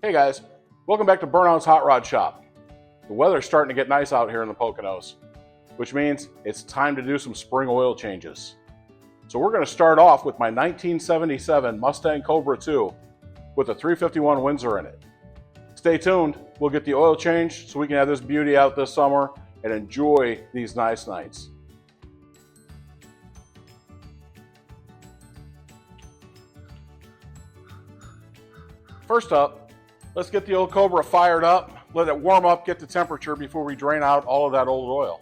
Hey guys, welcome back to Burnout's Hot Rod Shop. The weather's starting to get nice out here in the Poconos, which means it's time to do some spring oil changes. So we're going to start off with my 1977 Mustang Cobra II with a 351 Windsor in it. Stay tuned, we'll get the oil changed so we can have this beauty out this summer and enjoy these nice nights. First up, let's get the old Cobra fired up, let it warm up, get the temperature before we drain out all of that old oil.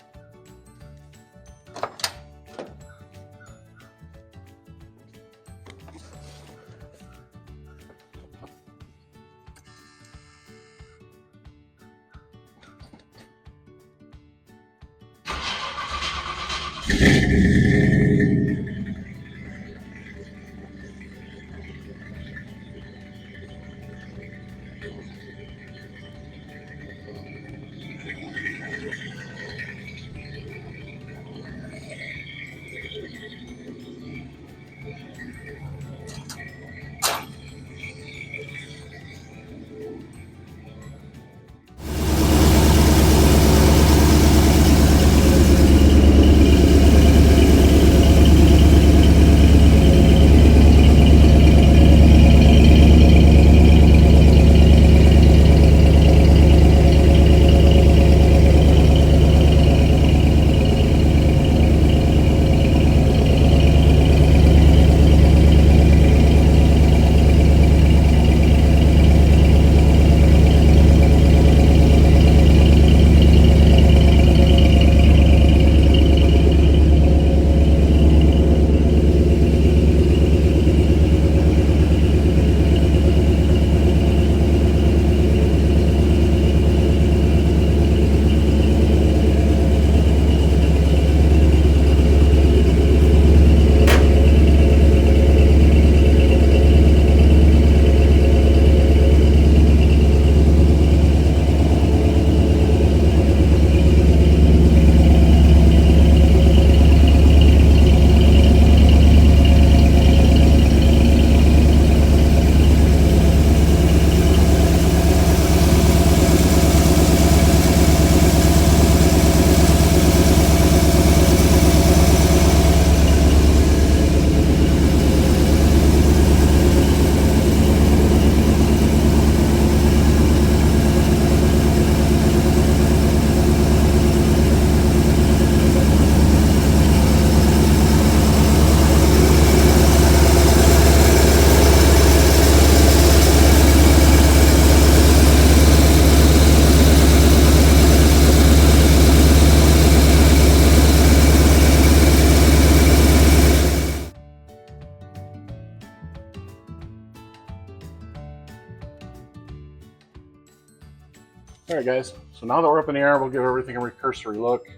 Alright guys, so now that we're up in the air, we'll give everything a cursory look.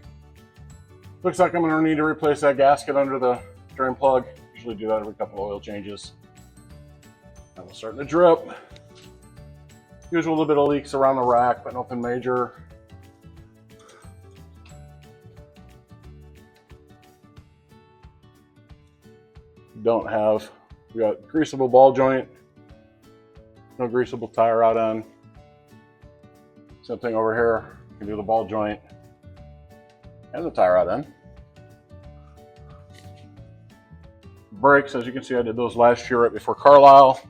Looks like I'm going to need to replace that gasket under the drain plug. Usually do that every couple of oil changes. Now we're starting to drip. Usual little bit of leaks around the rack, but nothing major. We got greasable ball joint, no greasable tie rod end. Same thing over here, you can do the ball joint and the tie rod end. Brakes, as you can see, I did those last year right before Carlisle.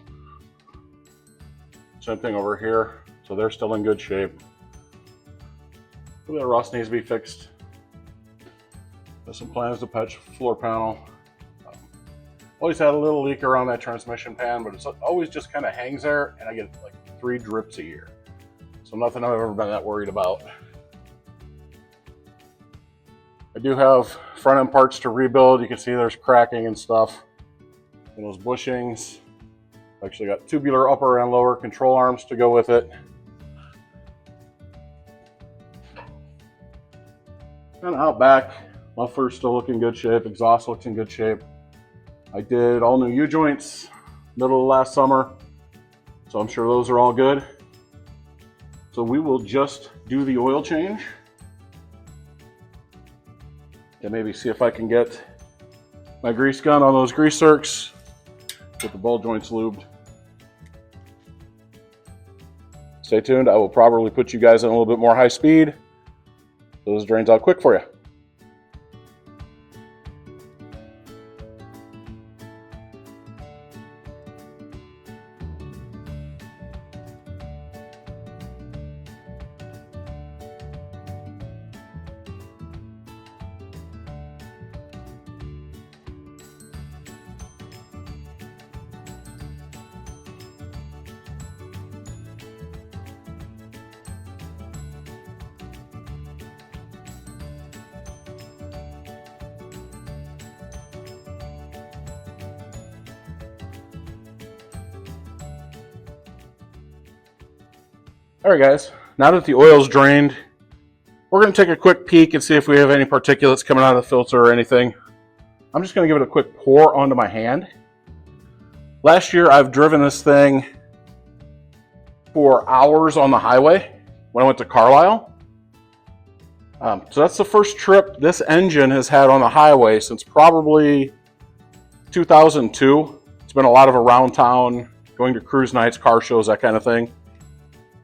Same thing over here, so they're still in good shape. A bit of rust needs to be fixed. There's some plans to patch floor panel. Always had a little leak around that transmission pan, but it's always just kind of hangs there, and I get like 3 drips a year. So nothing I've ever been that worried about. I do have front end parts to rebuild. You can see there's cracking and stuff in those bushings. Actually got tubular upper and lower control arms to go with it. Kind of out back, muffler's still looking in good shape, exhaust looks in good shape. I did all new U-joints middle of last summer, so I'm sure those are all good. So we will just do the oil change and maybe see if I can get my grease gun on those grease zerks, get the ball joints lubed. Stay tuned. I will probably put you guys in a little bit more high speed. Those drains out quick for you. All right, guys, now that the oil's drained, we're going to take a quick peek and see if we have any particulates coming out of the filter or anything. I'm just going to give it a quick pour onto my hand. Last year, I've driven this thing for hours on the highway when I went to Carlisle. So that's the first trip this engine has had on the highway since probably 2002. It's been a lot of around town, going to cruise nights, car shows, that kind of thing.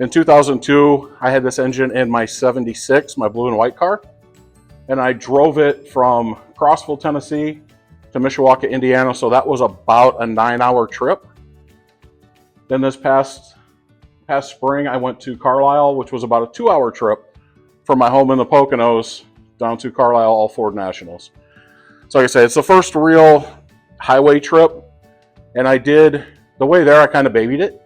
In 2002, I had this engine in my 76, my blue and white car, and I drove it from Crossville, Tennessee to Mishawaka, Indiana, so that was about a 9-hour trip. Then this past spring, I went to Carlisle, which was about a 2-hour trip from my home in the Poconos down to Carlisle All Ford Nationals. So like I said, it's the first real highway trip, and the way there, I kind of babied it.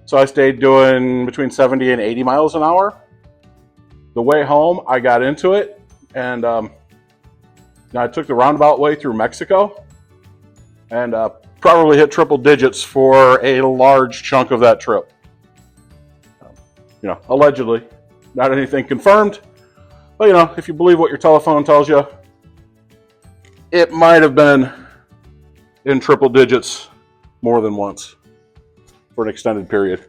So I stayed doing between 70 and 80 miles an hour. The way home, I got into it, and I took the roundabout way through Mexico, and probably hit triple digits for a large chunk of that trip. Allegedly, not anything confirmed, but if you believe what your telephone tells you, it might have been in triple digits more than once for an extended period.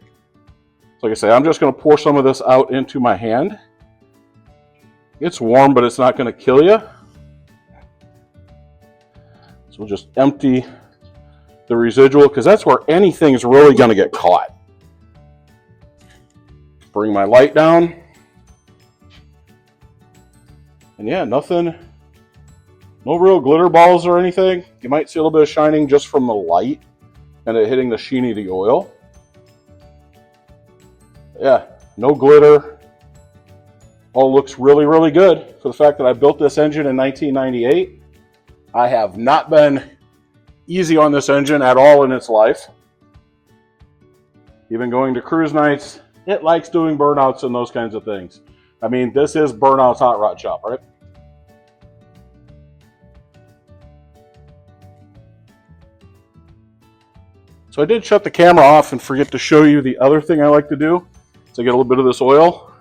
So like I say, I'm just going to pour some of this out into my hand. It's warm, but it's not going to kill you. So we'll just empty the residual, because that's where anything's really going to get caught. Bring my light down. And yeah, nothing, no real glitter balls or anything. You might see a little bit of shining just from the light and it hitting the sheen of the oil. Yeah, no glitter. All looks really, really good for the fact that I built this engine in 1998. I have not been easy on this engine at all in its life. Even going to cruise nights, it likes doing burnouts and those kinds of things. I mean, this is Burnout's hot rod shop, right? So I did shut the camera off and forget to show you the other thing I like to do. So I get a little bit of this oil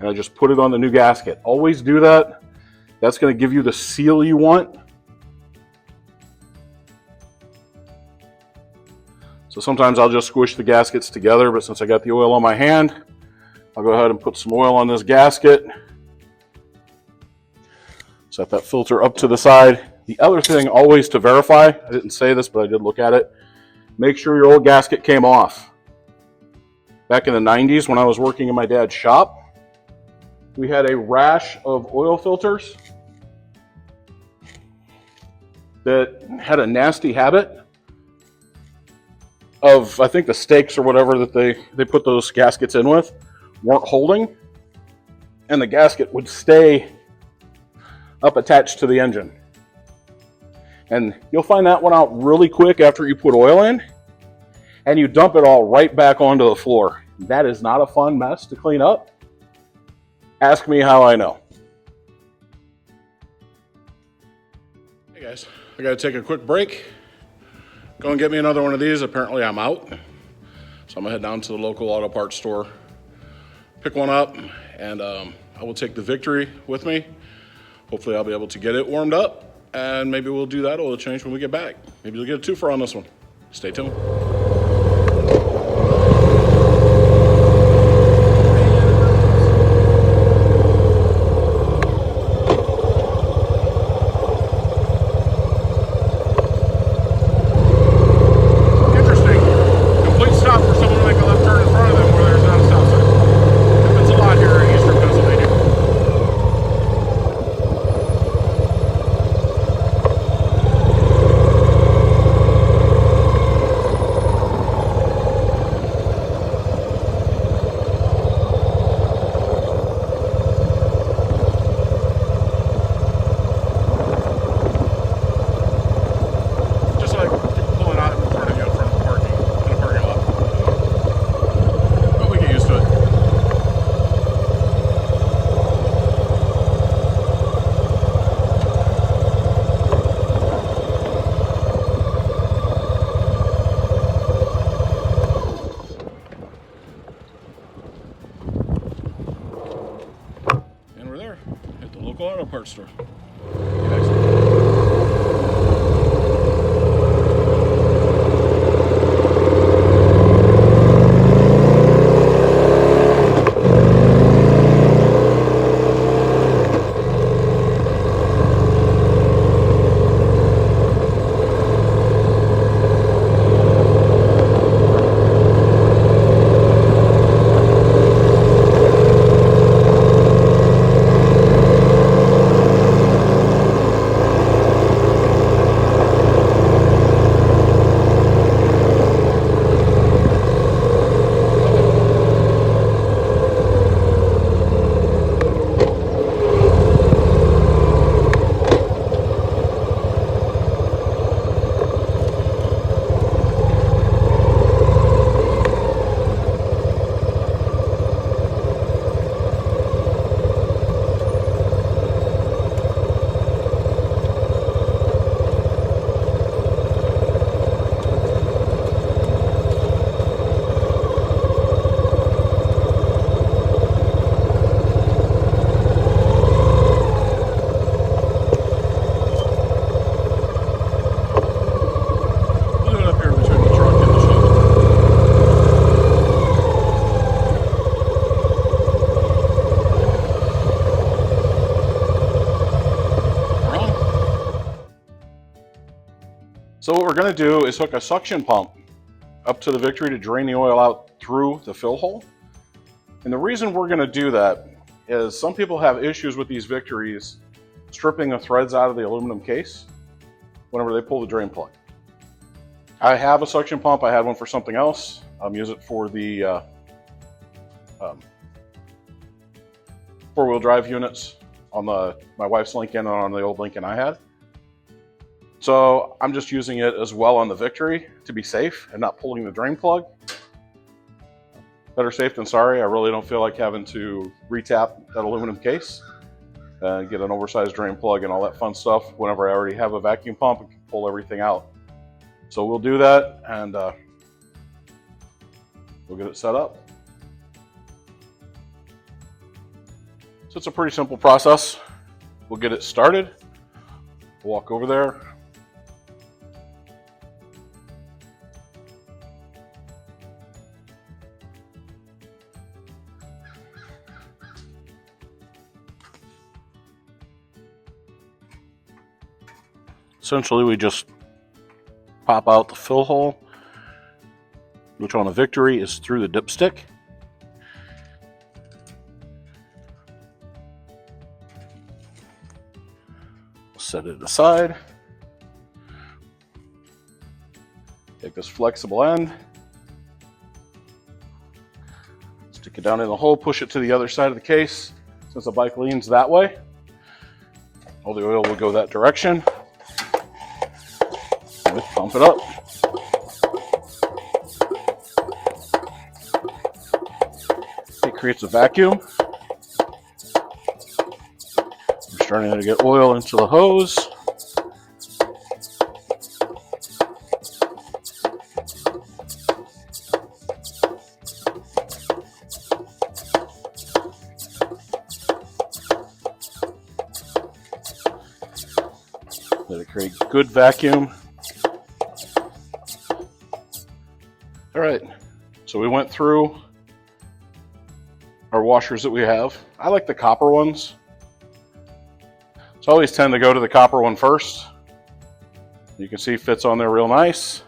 and I just put it on the new gasket. Always do that. That's going to give you the seal you want. So sometimes I'll just squish the gaskets together, but since I got the oil on my hand, I'll go ahead and put some oil on this gasket. Set that filter up to the side. The other thing, always to verify, I didn't say this, but I did look at it, make sure your old gasket came off. Back in the 90s when I was working in my dad's shop, we had a rash of oil filters that had a nasty habit of, I think the stakes or whatever that they put those gaskets in with weren't holding, and the gasket would stay up attached to the engine. And you'll find that one out really quick after you put oil in, and you dump it all right back onto the floor. That is not a fun mess to clean up. Ask me how I know. Hey guys, I gotta take a quick break. Go and get me another one of these. Apparently I'm out. So I'm gonna head down to the local auto parts store, pick one up, and I will take the Victory with me. Hopefully I'll be able to get it warmed up, and maybe we'll do that oil change when we get back. Maybe you'll get a twofer on this one. Stay tuned. Interesting. Complete stop for someone to make a left turn. parts store. So what we're going to do is hook a suction pump up to the Victory to drain the oil out through the fill hole. And the reason we're going to do that is some people have issues with these Victories stripping the threads out of the aluminum case whenever they pull the drain plug. I have a suction pump. I had one for something else. Use it for the four-wheel drive units on my wife's Lincoln and on the old Lincoln I had. So I'm just using it as well on the Victory to be safe and not pulling the drain plug. Better safe than sorry. I really don't feel like having to retap that aluminum case and get an oversized drain plug and all that fun stuff whenever I already have a vacuum pump and can pull everything out. So we'll do that and we'll get it set up. So it's a pretty simple process. We'll get it started. We'll walk over there. Essentially, we just pop out the fill hole, which on a Victory is through the dipstick. Set it aside. Take this flexible end, stick it down in the hole, push it to the other side of the case. Since the bike leans that way, all the oil will go that direction. Pump it up. It creates a vacuum. We're starting to get oil into the hose. Let it create good vacuum. All right, so we went through our washers that we have. I like the copper ones. So I always tend to go to the copper one first. You can see it fits on there real nice.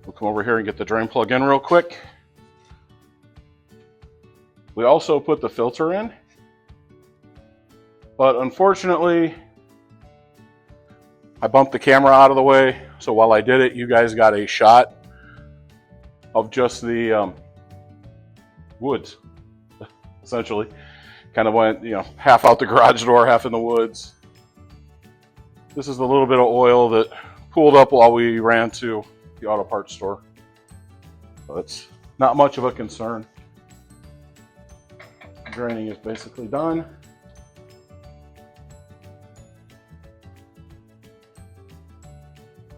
We'll come over here and get the drain plug in real quick. We also put the filter in, but unfortunately, I bumped the camera out of the way. So while I did it, you guys got a shot of just the woods, essentially. Kind of went, half out the garage door, half in the woods. This is a little bit of oil that pooled up while we ran to the auto parts store. So it's not much of a concern. Draining is basically done.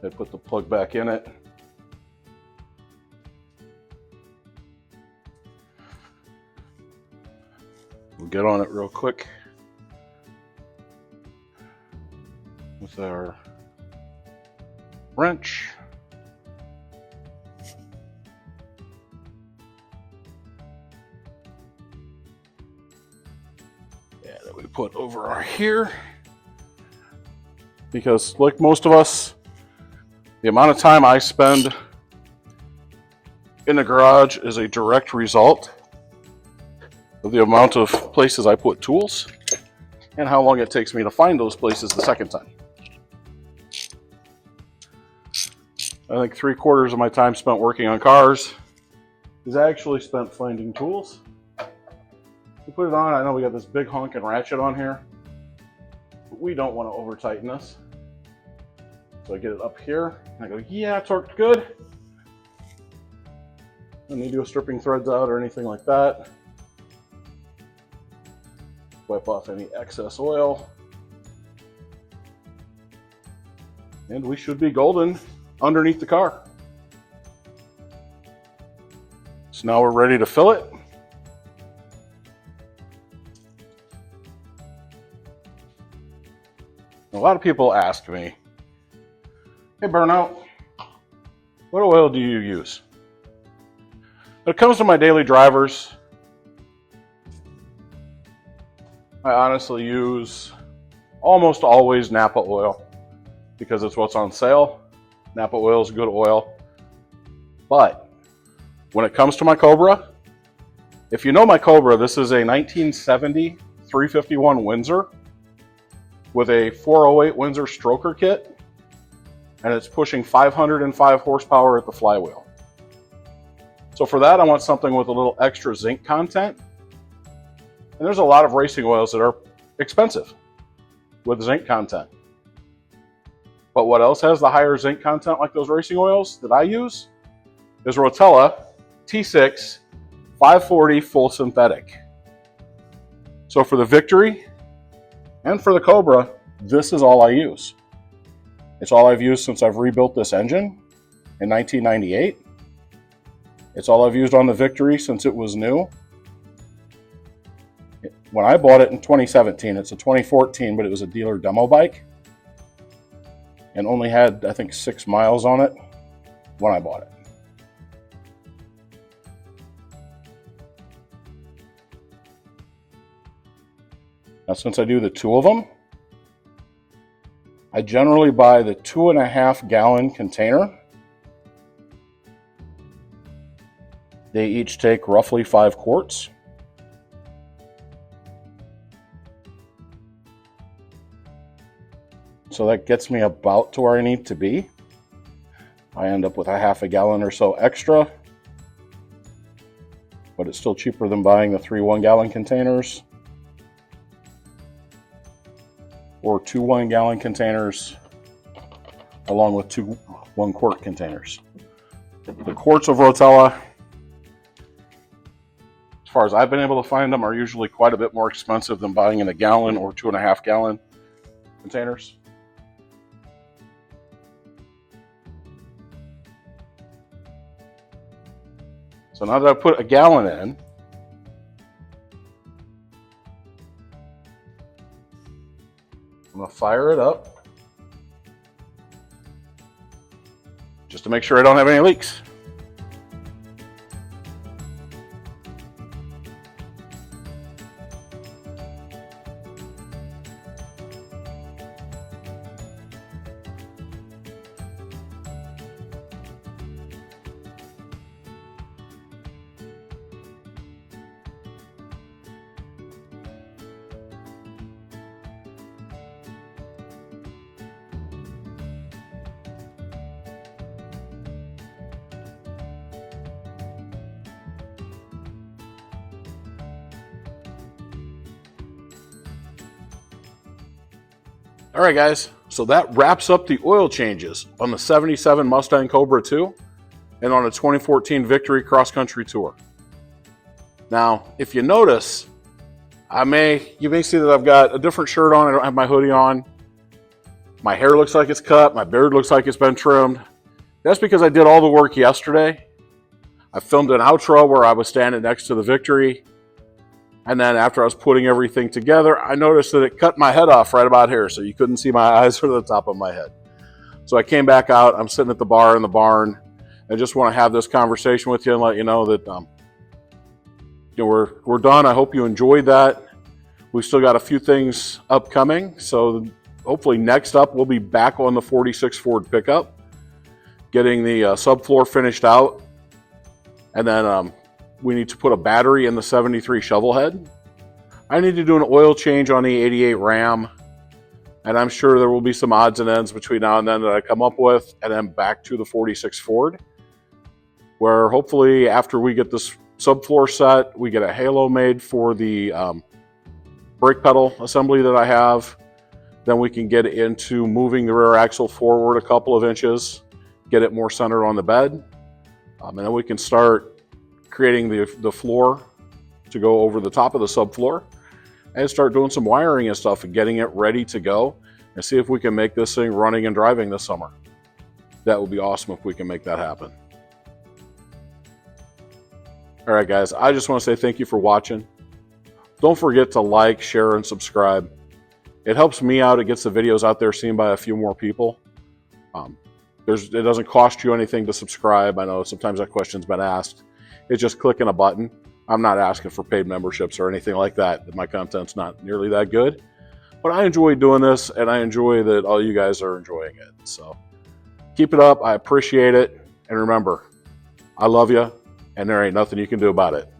I put the plug back in it. We'll get on it real quick. with our wrench. Yeah, that we put over our here. Because like most of us, the amount of time I spend in the garage is a direct result of the amount of places I put tools and how long it takes me to find those places the second time. I think 3/4 of my time spent working on cars is actually spent finding tools. We put it on, I know we got this big honking ratchet on here, but we don't want to over tighten this. So I get it up here, and I go, yeah, torqued good. Don't need to go stripping threads out or anything like that. Wipe off any excess oil. And we should be golden underneath the car. So now we're ready to fill it. A lot of people ask me, hey Burnout, what oil do you use? When it comes to my daily drivers, I honestly use almost always Napa oil because it's what's on sale. Napa oil is good oil. But when it comes to my Cobra, if you know my Cobra, this is a 1970 351 Windsor with a 408 Windsor stroker kit, and it's pushing 505 horsepower at the flywheel. So for that, I want something with a little extra zinc content. And there's a lot of racing oils that are expensive with zinc content. But what else has the higher zinc content like those racing oils that I use is Rotella T6 540 full synthetic. So for the Victory and for the Cobra, this is all I use. It's all I've used since I've rebuilt this engine in 1998. It's all I've used on the Victory since it was new. When I bought it in 2017, it's a 2014, but it was a dealer demo bike and only had, I think, 6 miles on it when I bought it. Now, since I do the 2 of them, I generally buy the 2.5 gallon container. They each take roughly 5 quarts. So that gets me about to where I need to be. I end up with a 1/2 gallon or so extra, but it's still cheaper than buying the 3 1-gallon containers or 2 1-gallon containers along with 2 1-quart containers. The quarts of Rotella, as far as I've been able to find them, are usually quite a bit more expensive than buying in a gallon or 2.5 gallon containers. So now that I've put a gallon in, I'm going to fire it up just to make sure I don't have any leaks. All right, guys, so that wraps up the oil changes on the 77 Mustang Cobra II and on a 2014 Victory Cross Country Tour. Now, if you notice, you may see that I've got a different shirt on. I don't have my hoodie on. My hair looks like it's cut. My beard looks like it's been trimmed. That's because I did all the work yesterday. I filmed an outro where I was standing next to the Victory. And then after I was putting everything together, I noticed that it cut my head off right about here, so you couldn't see my eyes or the top of my head. So I came back out. I'm sitting at the bar in the barn. I just want to have this conversation with you and let you know that we're done. I hope you enjoyed that. We've still got a few things upcoming, so hopefully next up we'll be back on the 46 Ford pickup, getting the subfloor finished out, and then we need to put a battery in the 73 shovel head. I need to do an oil change on the 88 Ram, and I'm sure there will be some odds and ends between now and then that I come up with, and then back to the 46 Ford, where hopefully after we get this subfloor set, we get a halo made for the brake pedal assembly that I have. Then we can get into moving the rear axle forward a couple of inches, get it more centered on the bed, and then we can start creating the floor to go over the top of the subfloor and start doing some wiring and stuff and getting it ready to go and see if we can make this thing running and driving this summer. That would be awesome if we can make that happen. All right, guys, I just want to say thank you for watching. Don't forget to like, share, and subscribe. It helps me out. It gets the videos out there seen by a few more people. It doesn't cost you anything to subscribe. I know sometimes that question's been asked. It's just clicking a button. I'm not asking for paid memberships or anything like that. My content's not nearly that good. But I enjoy doing this, and I enjoy that all you guys are enjoying it. So keep it up. I appreciate it. And remember, I love you, and there ain't nothing you can do about it.